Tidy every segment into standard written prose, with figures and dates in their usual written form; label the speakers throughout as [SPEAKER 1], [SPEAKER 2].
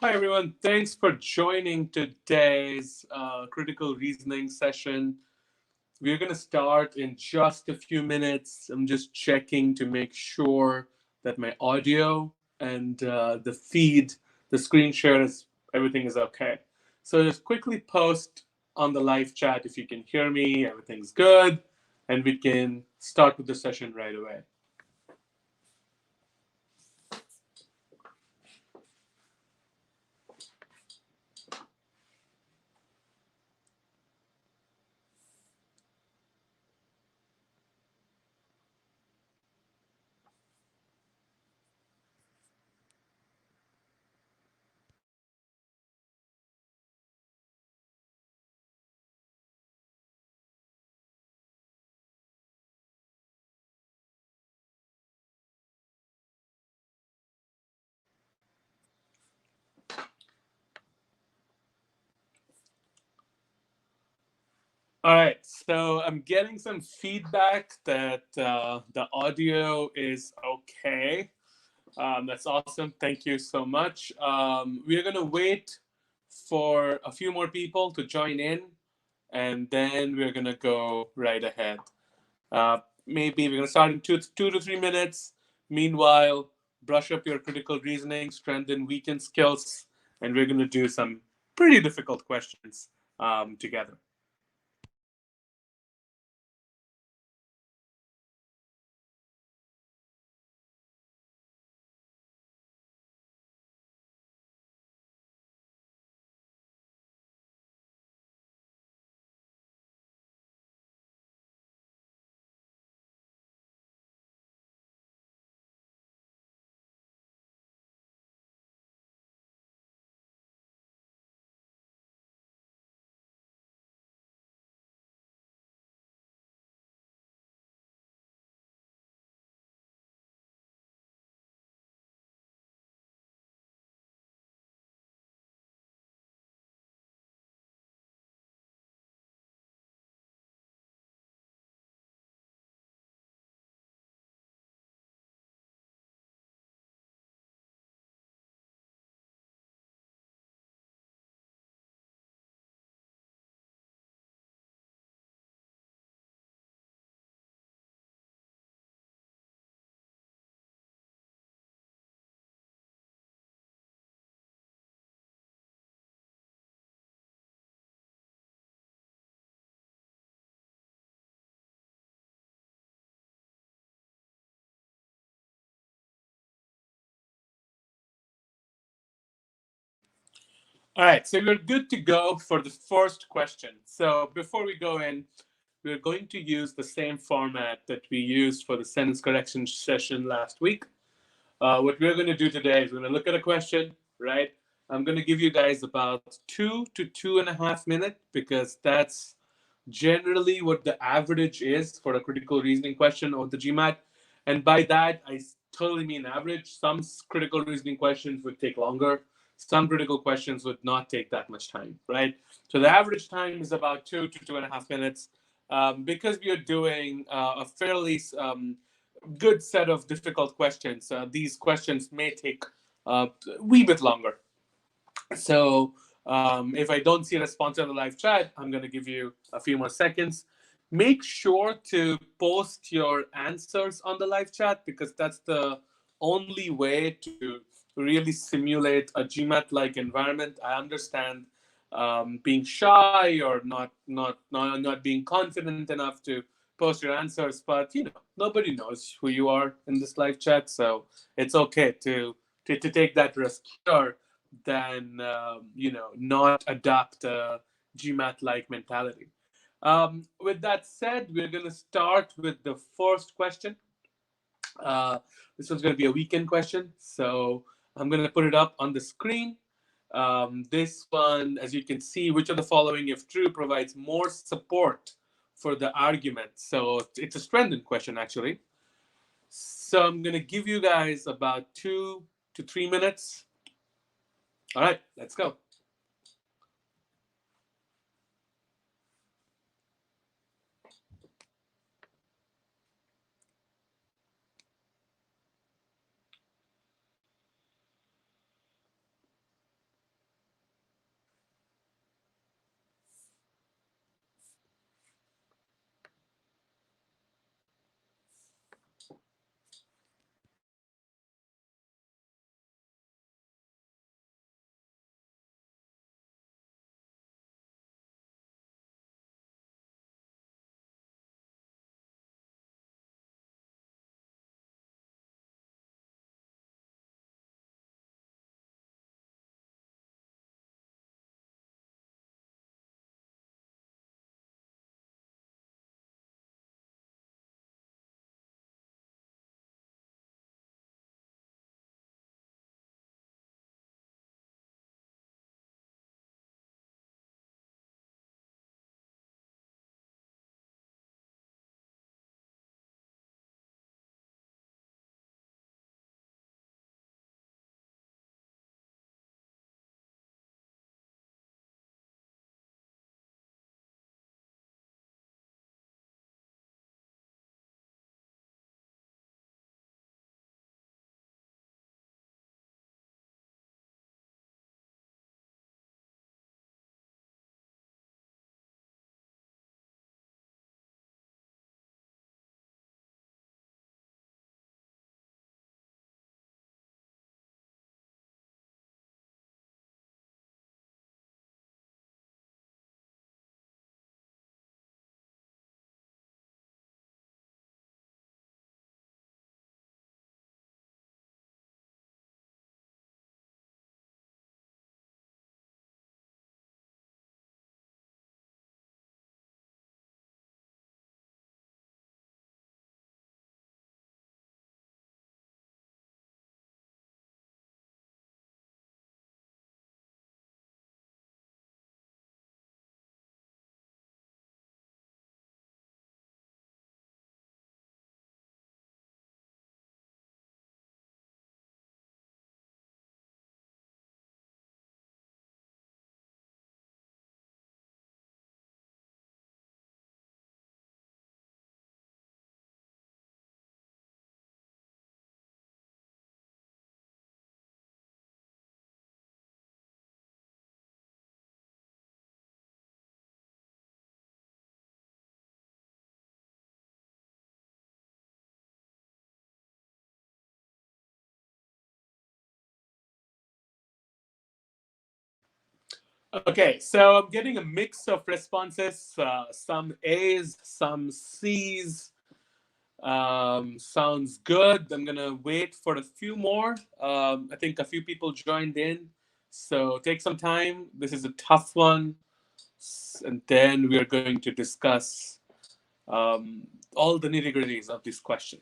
[SPEAKER 1] Hi, everyone. Thanks for joining today's critical reasoning session. We're going to start in just a few minutes. I'm just checking to make sure that my audio and the feed, the screen share, everything is okay. So just quickly post on the live chat if you can hear me, everything's good, and we can start with the session right away. All right, so I'm getting some feedback that the audio is okay. That's awesome. Thank you so much. We're going to wait for a few more people to join in, and then we're going to go right ahead. Maybe we're going to start in 2 to 3 minutes. Meanwhile, brush up your critical reasoning, strengthen weakened skills, and we're going to do some pretty difficult questions together. All right, so we're good to go for the first question. So before we go in, we're going to use the same format that we used for the sentence correction session last week. What we're going to do today is we're going to look at a question, right? I'm going to give you guys about 2 to 2.5 minutes because that's generally what the average is for a critical reasoning question or the GMAT. And by that, I totally mean average. Some critical reasoning questions would take longer. Some critical questions would not take that much time, right? So the average time is about 2 to 2.5 minutes. Because we are doing a fairly good set of difficult questions, these questions may take a wee bit longer. So if I don't see a response on the live chat, I'm going to give you a few more seconds. Make sure to post your answers on the live chat because that's the only way to really simulate a GMAT-like environment. I understand being shy or not being confident enough to post your answers, but nobody knows who you are in this live chat, so it's okay to take that risk here than not adopt a GMAT-like mentality. With that said, we're going to start with the first question. Uh, this one's going to be a weekend question, so I'm going to put it up on the screen. This one, as you can see, which of the following, if true, provides more support for the argument? So it's a strengthened question, actually. So I'm going to give you guys about 2 to 3 minutes. All right, let's go. Okay, so I'm getting a mix of responses, some A's, some C's. Sounds good. I'm gonna wait for a few more. I think a few people joined in, so take some time. This is a tough one, and then we are going to discuss all the nitty gritties of this question.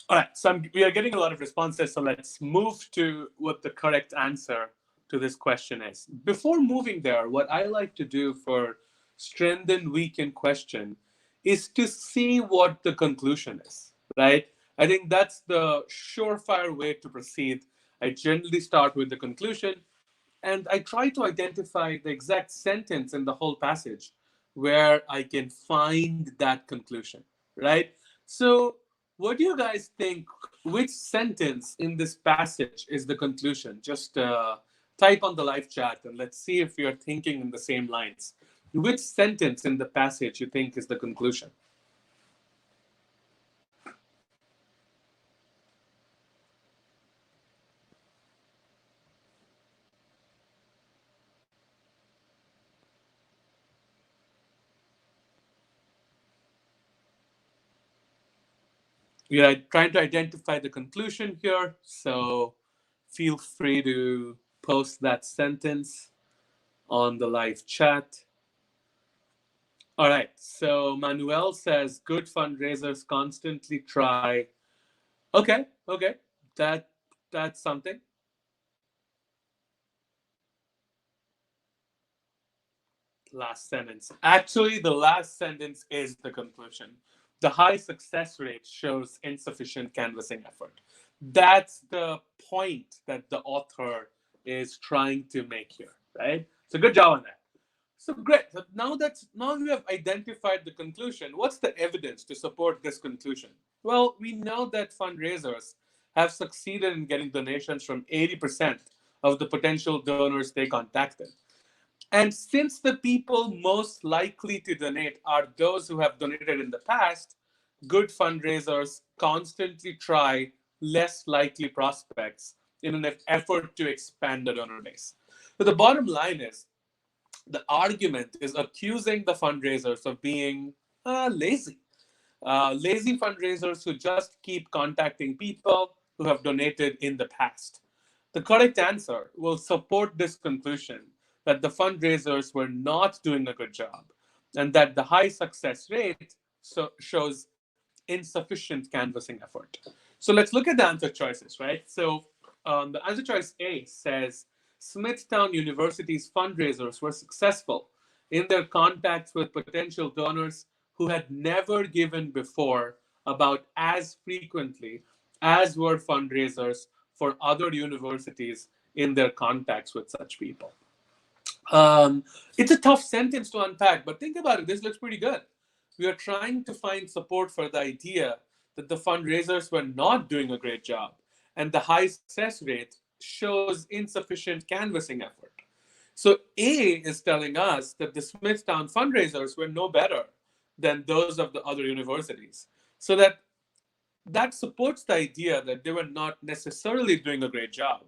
[SPEAKER 1] All right, so we are getting a lot of responses, so let's move to what the correct answer to this question is. Before moving there, what I like to do for strengthen weaken question is to see what the conclusion is, right? I think that's the surefire way to proceed. I generally start with the conclusion and I try to identify the exact sentence in the whole passage where I can find that conclusion, right? So, what do you guys think? Which sentence in this passage is the conclusion? Just type on the live chat and let's see if you're thinking in the same lines. Which sentence in the passage you think is the conclusion? We are trying to identify the conclusion here, so feel free to post that sentence on the live chat. All right, so Manuel says good fundraisers constantly try. Okay, okay, that that's something. Last sentence. Actually, the last sentence is the conclusion. The high success rate shows insufficient canvassing effort. That's the point that the author is trying to make here, right? So good job on that. So great. So now we have identified the conclusion. What's the evidence to support this conclusion? Well, we know that fundraisers have succeeded in getting donations from 80% of the potential donors they contacted. And since the people most likely to donate are those who have donated in the past, good fundraisers constantly try less likely prospects in an effort to expand the donor base. So the bottom line is the argument is accusing the fundraisers of being lazy. Lazy fundraisers who just keep contacting people who have donated in the past. The correct answer will support this conclusion that the fundraisers were not doing a good job and that the high success rate shows insufficient canvassing effort. So let's look at the answer choices, right? So the answer choice A says Smithtown University's fundraisers were successful in their contacts with potential donors who had never given before about as frequently as were fundraisers for other universities in their contacts with such people. Um, it's a tough sentence to unpack, but think about it. This looks pretty good. We are trying to find support for the idea that the fundraisers were not doing a great job, and the high success rate shows insufficient canvassing effort. So A is telling us that the Smithtown fundraisers were no better than those of the other universities. So that supports the idea that they were not necessarily doing a great job.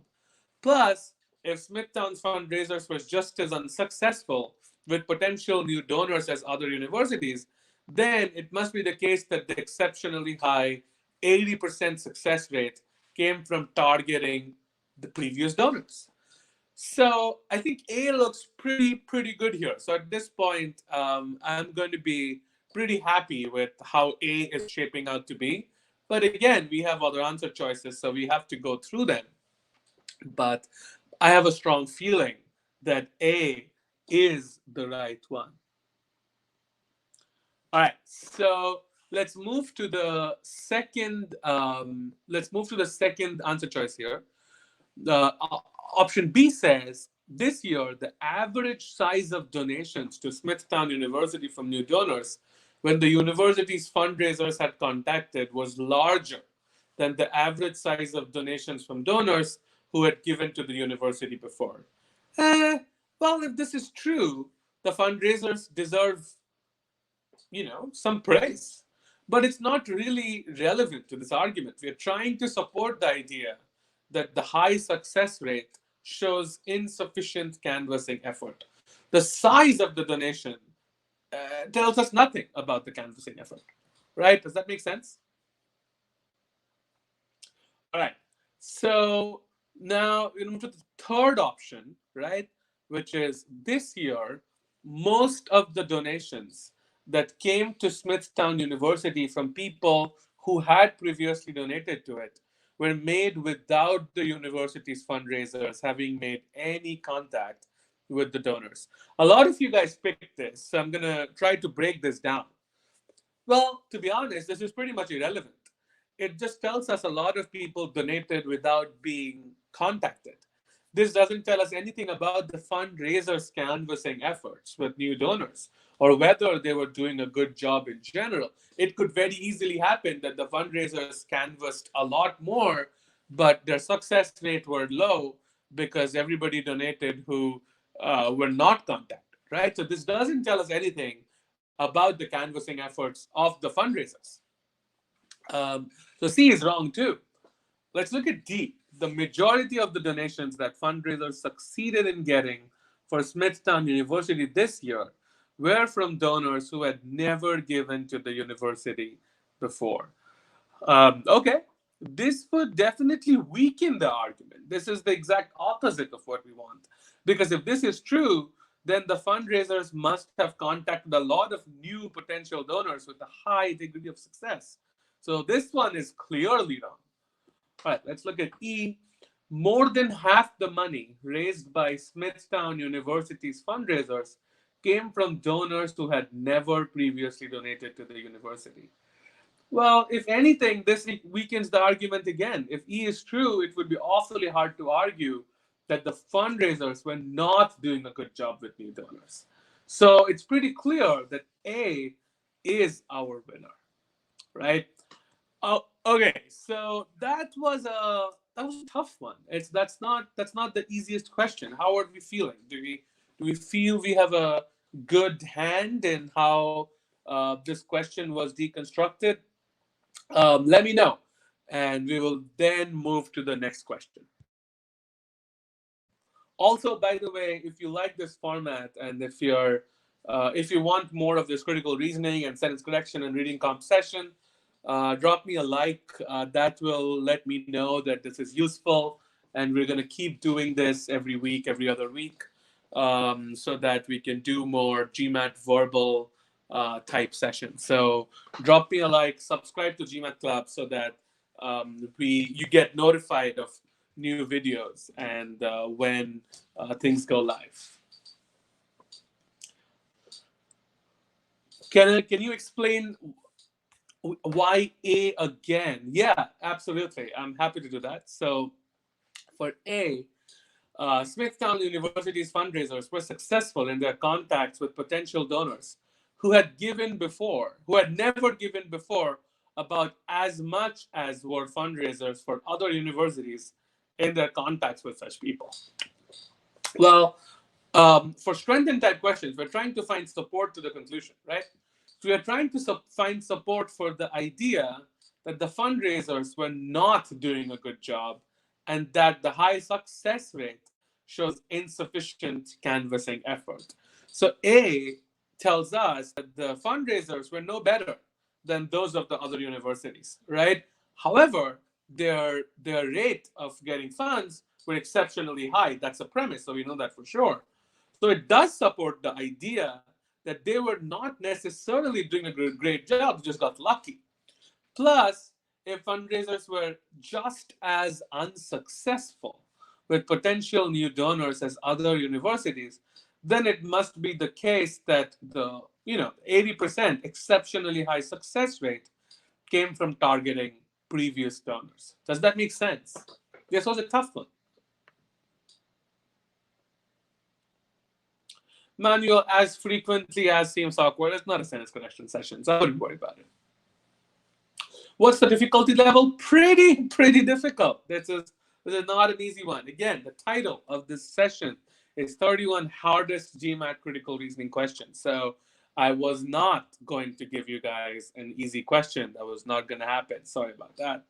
[SPEAKER 1] Plus, if Smithtown's fundraisers were just as unsuccessful with potential new donors as other universities, then it must be the case that the exceptionally high 80% success rate came from targeting the previous donors. So I think A looks pretty good here. So at this point, I'm going to be pretty happy with how A is shaping out to be. But again, we have other answer choices, so we have to go through them. But I have a strong feeling that A is the right one. All right, so let's move to the second. Let's move to the second answer choice here. The option B says this year the average size of donations to Smithtown University from new donors when the university's fundraisers had contacted was larger than the average size of donations from donors who had given to the university before. Well, if this is true, the fundraisers deserve, some praise. But it's not really relevant to this argument. We're trying to support the idea that the high success rate shows insufficient canvassing effort. The size of the donation tells us nothing about the canvassing effort, right? Does that make sense? All right. So now we move to the third option, right? Which is this year, most of the donations that came to Smithtown University from people who had previously donated to it were made without the university's fundraisers having made any contact with the donors. A lot of you guys picked this, so I'm going to try to break this down. Well, to be honest, this is pretty much irrelevant. It just tells us a lot of people donated without being contacted. This doesn't tell us anything about the fundraisers' canvassing efforts with new donors or whether they were doing a good job in general. It could very easily happen that the fundraisers canvassed a lot more, but their success rate were low because everybody donated who were not contacted, right? So this doesn't tell us anything about the canvassing efforts of the fundraisers. So C is wrong too. Let's look at D. The majority of the donations that fundraisers succeeded in getting for Smithtown University this year were from donors who had never given to the university before. Okay, this would definitely weaken the argument. This is the exact opposite of what we want. Because if this is true, then the fundraisers must have contacted a lot of new potential donors with a high degree of success. So this one is clearly wrong. All right, let's look at E. More than half the money raised by Smithtown University's fundraisers came from donors who had never previously donated to the university. Well, if anything, this weakens the argument again. If E is true, it would be awfully hard to argue that the fundraisers were not doing a good job with new donors. So it's pretty clear that A is our winner, right? Oh, okay. So that was a tough one. That's not the easiest question. How are we feeling? Do we feel we have a good hand in how this question was deconstructed? Let me know, and we will then move to the next question. Also, by the way, if you like this format and if you want more of this critical reasoning and sentence correction and reading comp session, drop me a like. That will let me know that this is useful, and we're going to keep doing this every week, every other week, so that we can do more GMAT verbal type sessions. So drop me a like, subscribe to GMAT Club so that you get notified of new videos and when things go live. Can you explain why A again? Yeah, absolutely. I'm happy to do that. So for A, Smithtown University's fundraisers were successful in their contacts with potential donors who had never given before, about as much as were fundraisers for other universities in their contacts with such people. Well, For strength and type questions, we're trying to find support to the conclusion, right? So we are trying to find support for the idea that the fundraisers were not doing a good job and that the high success rate shows insufficient canvassing effort. So A tells us that the fundraisers were no better than those of the other universities, right? However, their rate of getting funds were exceptionally high. That's a premise, so we know that for sure. So it does support the idea that they were not necessarily doing a great job, they just got lucky. Plus, if fundraisers were just as unsuccessful with potential new donors as other universities, then it must be the case that the 80% exceptionally high success rate came from targeting previous donors. Does that make sense? This was a tough one. Manual as frequently as seems awkward. It's not a sentence correction session, so I wouldn't worry about it. What's the difficulty level? Pretty difficult. This is not an easy one. Again, the title of this session is 31 hardest GMAT critical reasoning questions. So I was not going to give you guys an easy question. That was not going to happen. Sorry about that.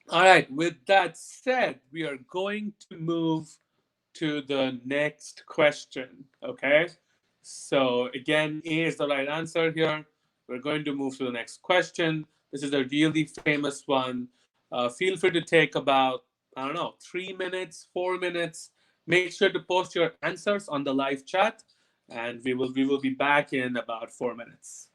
[SPEAKER 1] All right, with that said, we are going to move to the next question, okay? So again, A is the right answer here. We're going to move to the next question. This is a really famous one. Feel free to take about, I don't know, 3 minutes, 4 minutes. Make sure to post your answers on the live chat, and we will be back in about 4 minutes.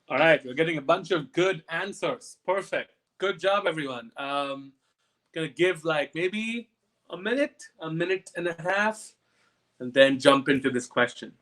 [SPEAKER 1] All right, we're getting a bunch of good answers. Perfect. Good job, everyone. Gonna give like maybe a minute and a half, and then jump into this question.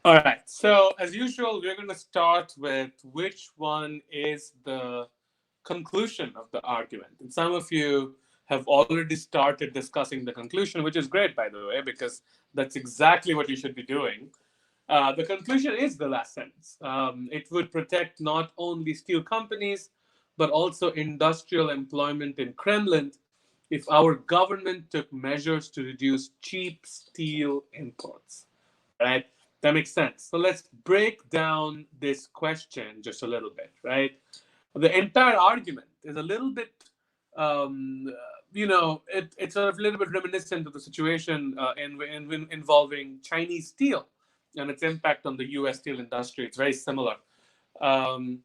[SPEAKER 1] All right. So as usual, we're going to start with which one is the conclusion of the argument. And some of you have already started discussing the conclusion, which is great, by the way, because that's exactly what you should be doing. The conclusion is the last sentence. It would protect not only steel companies, but also industrial employment in Kremlin if our government took measures to reduce cheap steel imports. Right? That makes sense. So let's break down this question just a little bit, right? The entire argument is a little bit, it's sort of a little bit reminiscent of the situation involving Chinese steel and its impact on the U.S. steel industry. It's very similar. Um,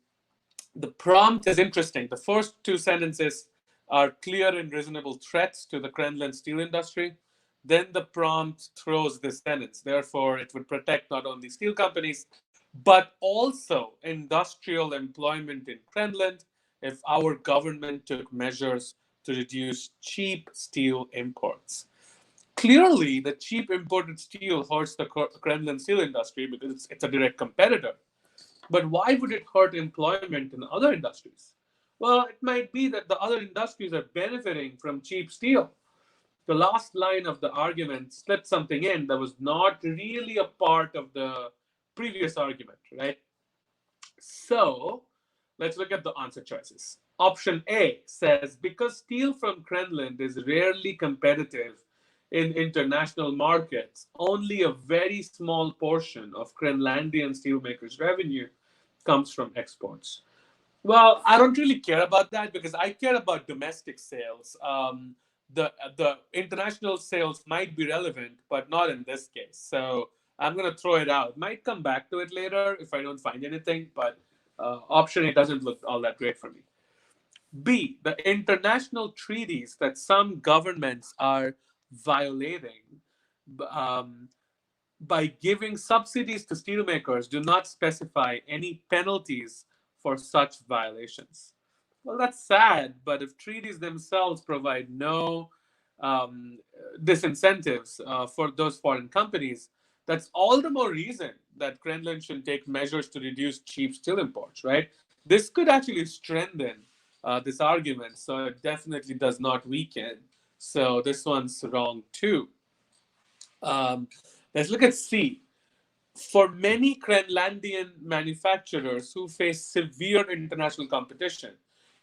[SPEAKER 1] the prompt is interesting. The first two sentences are clear and reasonable threats to the Kremlin steel industry. Then the prompt throws this sentence. Therefore, it would protect not only steel companies, but also industrial employment in Kremlin if our government took measures to reduce cheap steel imports. Clearly, the cheap imported steel hurts the Kremlin steel industry because it's a direct competitor. But why would it hurt employment in other industries? Well, it might be that the other industries are benefiting from cheap steel. The last line of the argument slipped something in that was not really a part of the previous argument, right? So let's look at the answer choices. Option A says because steel from Kremlin is rarely competitive in international markets, only a very small portion of Grenlandian steelmakers' revenue comes from exports. Well, I don't really care about that because I care about domestic sales. The international sales might be relevant, but not in this case. So I'm gonna throw it out. Might come back to it later if I don't find anything, but option A doesn't look all that great for me. B, the international treaties that some governments are violating um, by giving subsidies to steelmakers do not specify any penalties for such violations. Well, that's sad, but if treaties themselves provide no um, disincentives for those foreign companies, that's all the more reason that Kremlin should take measures to reduce cheap steel imports, right? This could actually strengthen this argument, so it definitely does not weaken. So this one's wrong too. Um, let's look at C. For many Grenlandian manufacturers who face severe international competition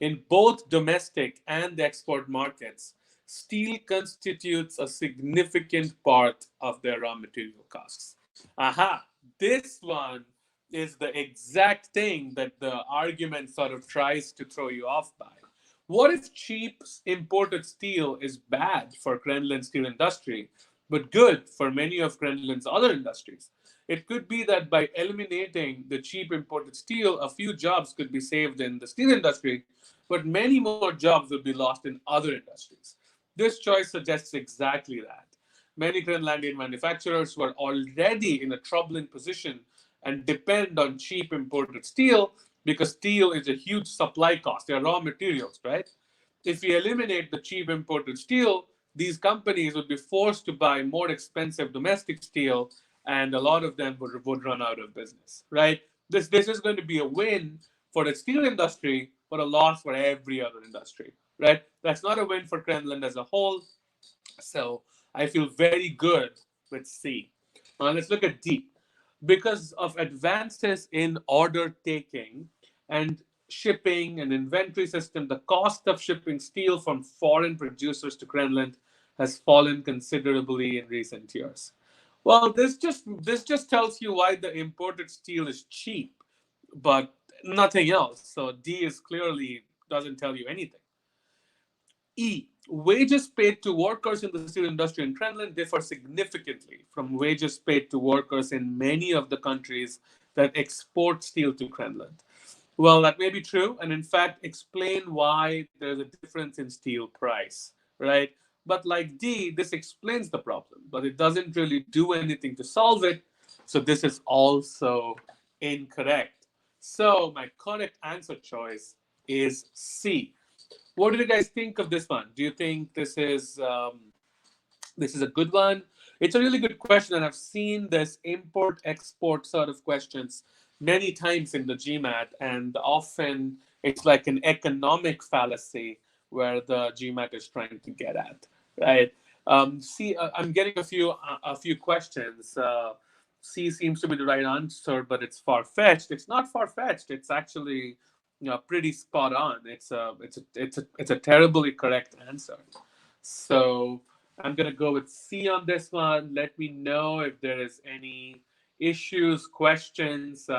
[SPEAKER 1] in both domestic and export markets, steel constitutes a significant part of their raw material costs. Aha, this one is the exact thing that the argument sort of tries to throw you off by. What if cheap imported steel is bad for Grenland steel industry, but good for many of Grenland's other industries. It could be that by eliminating the cheap imported steel, a few jobs could be saved in the steel industry, but many more jobs will be lost in other industries. This choice suggests exactly that. Many Grenlandian manufacturers were already in a troubling position and depend on cheap imported steel because steel is a huge supply cost. They are raw materials, right? If we eliminate the cheap imported steel, these companies would be forced to buy more expensive domestic steel, and a lot of them would run out of business, right? This is going to be a win for the steel industry, but a loss for every other industry, right? That's not a win for Grenland as a whole. So I feel very good with C. Now let's look at D. Because of advances in order taking and shipping and inventory system, the cost of shipping steel from foreign producers to Greenland has fallen considerably in recent years. Well, this just tells you why the imported steel is cheap, but nothing else. So D is clearly doesn't tell you anything. E. Wages paid to workers in the steel industry in Greenland differ significantly from wages paid to workers in many of the countries that export steel to Greenland. Well, that may be true, and in fact, explain why there's a difference in steel price, right? But like D, this explains the problem, but it doesn't really do anything to solve it. So this is also incorrect. So my correct answer choice is C. What do you guys think of this one? Do you think this is a good one? It's a really good question, and I've seen this import export sort of questions many times in the GMAT, and often it's like an economic fallacy where the GMAT is trying to get at, right? I'm getting a few questions. C seems to be the right answer, but it's far fetched. It's not far fetched. It's actually pretty spot on. It's a terribly correct answer. So I'm gonna go with C on this one. Let me know if there is any issues, questions.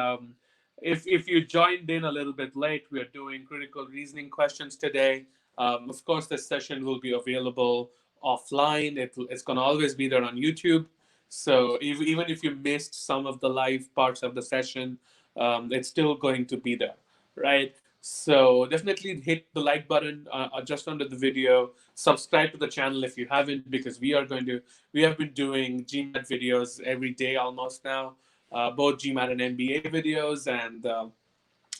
[SPEAKER 1] If you joined in a little bit late, we are doing critical reasoning questions today. Of course, this session will be available offline. It's gonna always be there on YouTube. So even if you missed some of the live parts of the session, it's still going to be there, right? So definitely hit the like button just under the video. Subscribe to the channel if you haven't, because we have been doing GMAT videos every day almost now, both GMAT and MBA videos, and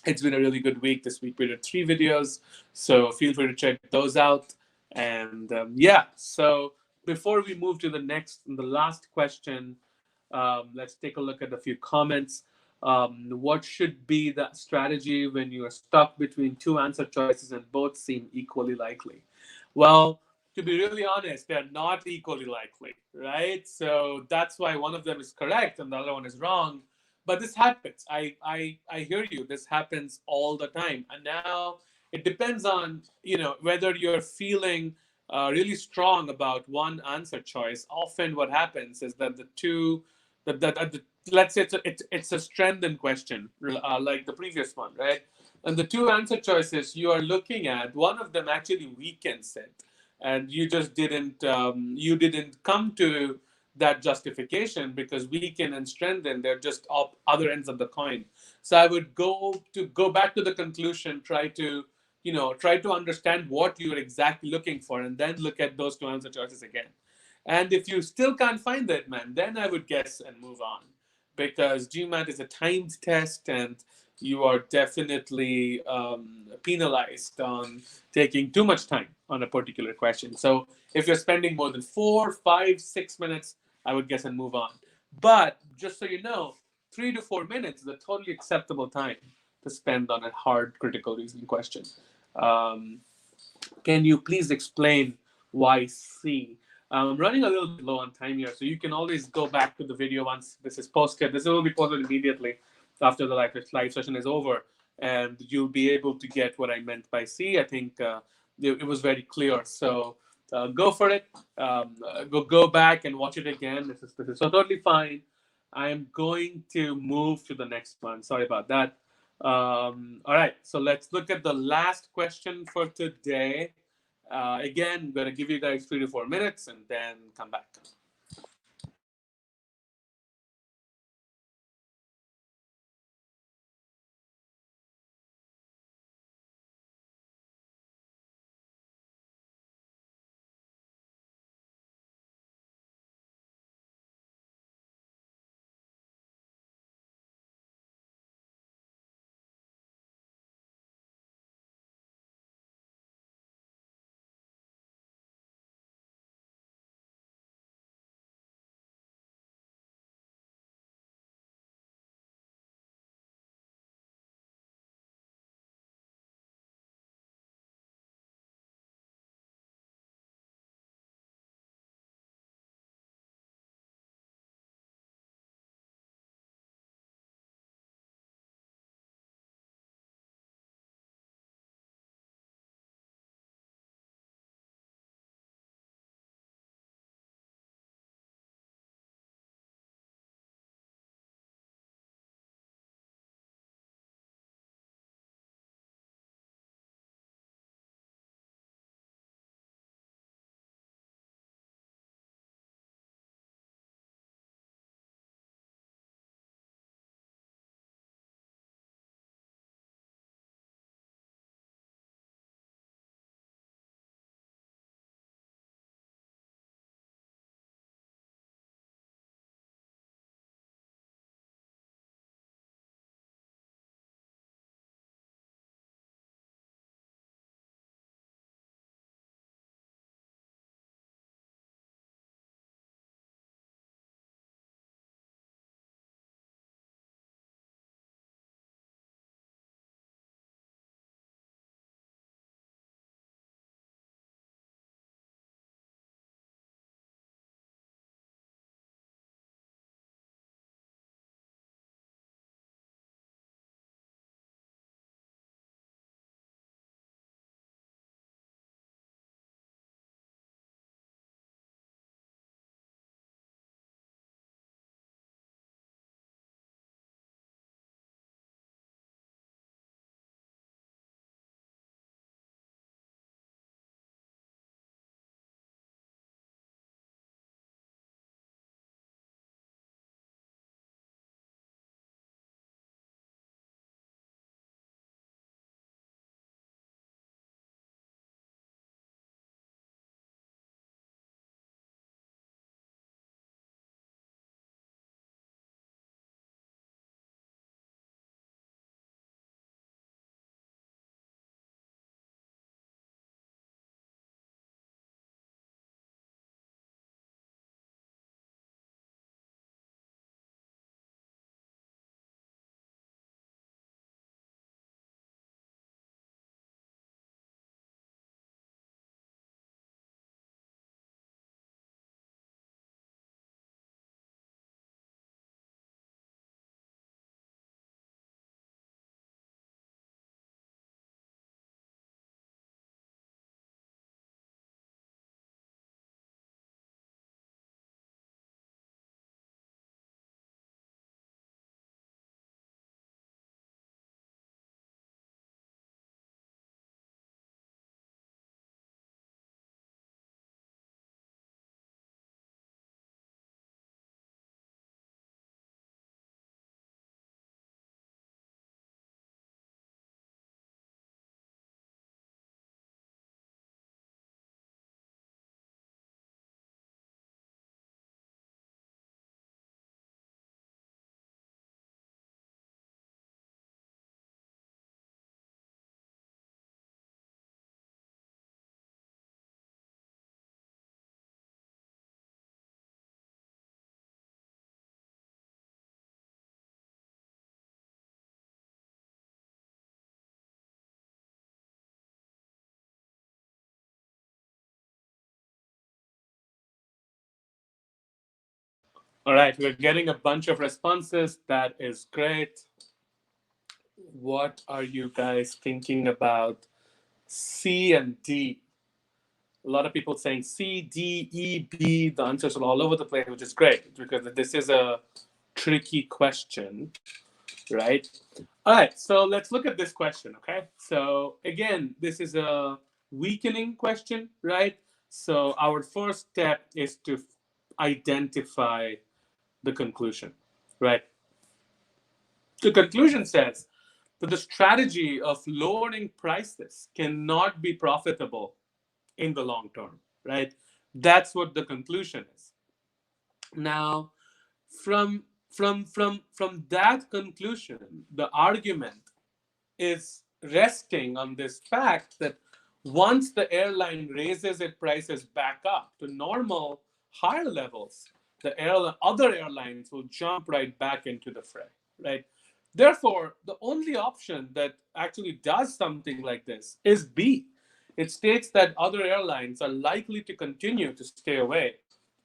[SPEAKER 1] it's been a really good week. This week we did 3 videos, so feel free to check those out. And yeah, so before we move to the last question, let's take a look at a few comments. What should be the strategy when you are stuck between two answer choices and both seem equally likely? Well, to be really honest, they're not equally likely, right? So that's why one of them is correct and the other one is wrong. But this happens. I hear you. This happens all the time. And now it depends on whether you're feeling really strong about one answer choice. Often, what happens is that the two that let's say it's a strengthened question, like the previous one, right? And the two answer choices you are looking at, one of them actually weakens it, and you didn't come to that justification because weaken and strengthen, they're just other ends of the coin. So I would go back to the conclusion, try to understand what you're exactly looking for, and then look at those two answer choices again. And if you still can't find that, man, then I would guess and move on, because GMAT is a timed test, and you are definitely penalized on taking too much time on a particular question. So if you're spending more than 4, 5, 6 minutes, I would guess and move on. But just so you know, 3 to 4 minutes is a totally acceptable time to spend on a hard critical reasoning question. Um, can you please explain why C? I'm running a little bit low on time here, so you can always go back to the video once this is posted. This will be posted immediately after the live session is over, and you'll be able to get what I meant by C. I think it was very clear. So go for it. Go back and watch it again. This is so totally fine. I am going to move to the next one. Sorry about that. All right, so let's look at the last question for today. Again, I'm going to give you guys 3 to 4 minutes and then come back. All right, we're getting a bunch of responses. That is great. What are you guys thinking about C and D? A lot of people saying C, D, E, B. The answers are all over the place, which is great because this is a tricky question, right? All right, so let's look at this question, okay? So again, this is a weakening question, right? So our first step is to identify the conclusion, right? The conclusion says that the strategy of lowering prices cannot be profitable in the long term, right? That's what the conclusion is. Now, from that conclusion, the argument is resting on this fact that once the airline raises its prices back up to normal higher levels, other airlines will jump right back into the fray, right? Therefore, the only option that actually does something like this is B. It states that other airlines are likely to continue to stay away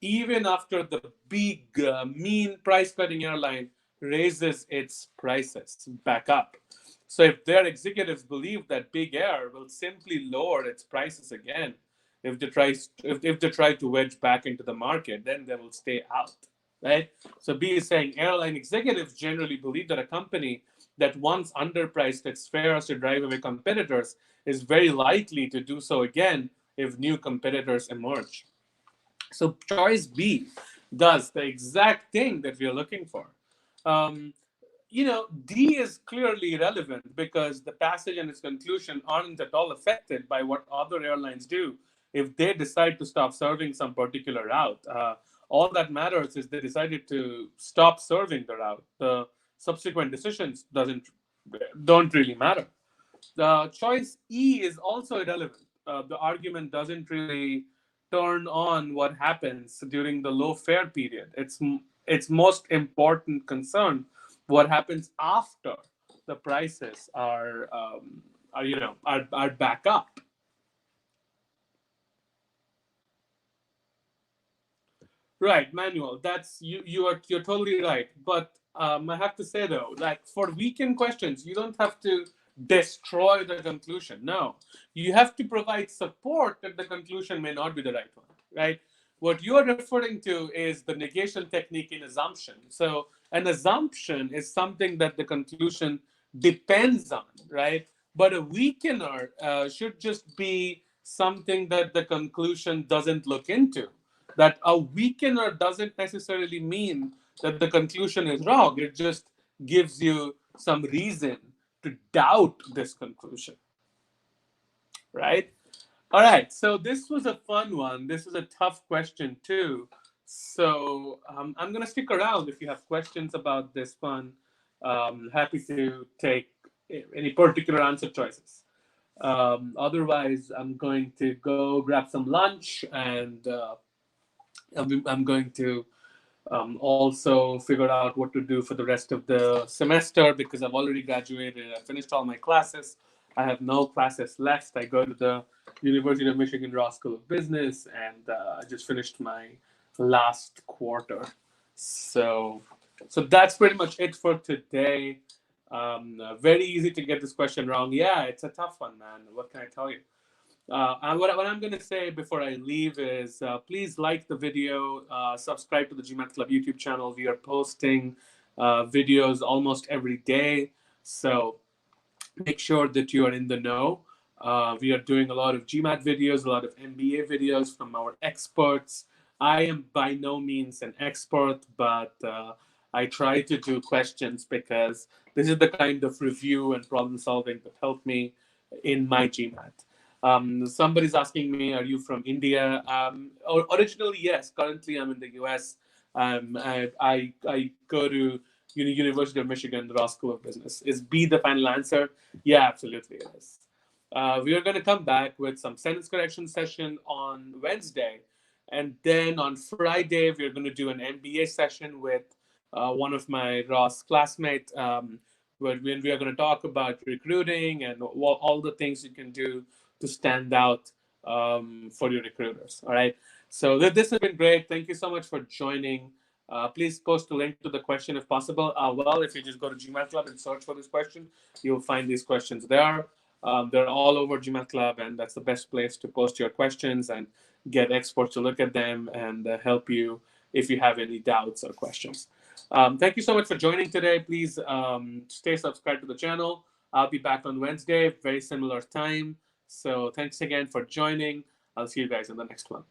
[SPEAKER 1] even after the big, mean price cutting airline raises its prices back up. So if their executives believe that Big Air will simply lower its prices again, if they try to wedge back into the market, then they will stay out, right? So B is saying airline executives generally believe that a company that once underpriced its fares to drive away competitors is very likely to do so again if new competitors emerge. So choice B does the exact thing that we are looking for. Um, D is clearly irrelevant because the passage and its conclusion aren't at all affected by what other airlines do if they decide to stop serving some particular route. All that matters is they decided to stop serving the route. The subsequent decisions don't really matter. The choice E is also irrelevant. The argument doesn't really turn on what happens during the low fare period. Its most important concern what happens after the prices are back up. Right, Manuel. That's you're totally right. But I have to say though, like for weekend questions, you don't have to destroy the conclusion. No, you have to provide support that the conclusion may not be the right one. Right. What you are referring to is the negation technique in assumption. So an assumption is something that the conclusion depends on, right? But a weakener should just be something that the conclusion doesn't look into. That a weakener doesn't necessarily mean that the conclusion is wrong. It just gives you some reason to doubt this conclusion, right? All right, so this was a fun one. This is a tough question too. So I'm gonna stick around if you have questions about this one. Happy to take any particular answer choices. Otherwise, I'm going to go grab some lunch and I'm going to also figure out what to do for the rest of the semester because I've already graduated. I finished all my classes. I have no classes left. I go to the University of Michigan Raw School of Business, and I just finished my last quarter. So, so that's pretty much it for today. Very easy to get this question wrong. Yeah, it's a tough one, man. What can I tell you? What I'm going to say before I leave is please like the video, subscribe to the GMAT Club YouTube channel. We are posting videos almost every day. So make sure that you are in the know. We are doing a lot of GMAT videos, a lot of MBA videos from our experts. I am by no means an expert, but I try to do questions because this is the kind of review and problem solving that helped me in my GMAT. Somebody's asking me, are you from India? Originally, yes. Currently, I'm in the US. I go to University of Michigan, Raw School of Business. Is B the final answer? Yeah, absolutely it is. We are going to come back with some sentence correction session on Wednesday. And then on Friday, we're going to do an MBA session with one of my Ross classmates, where we are going to talk about recruiting and all the things you can do to stand out for your recruiters. All right. So this has been great. Thank you so much for joining. Please post a link to the question if possible. Well, if you just go to GMAT Club and search for this question, you'll find these questions there. They're all over GMAT Club, and that's the best place to post your questions and get experts to look at them and help you if you have any doubts or questions. Thank you so much for joining today. Please stay subscribed to the channel. I'll be back on Wednesday, very similar time. So thanks again for joining. I'll see you guys in the next one.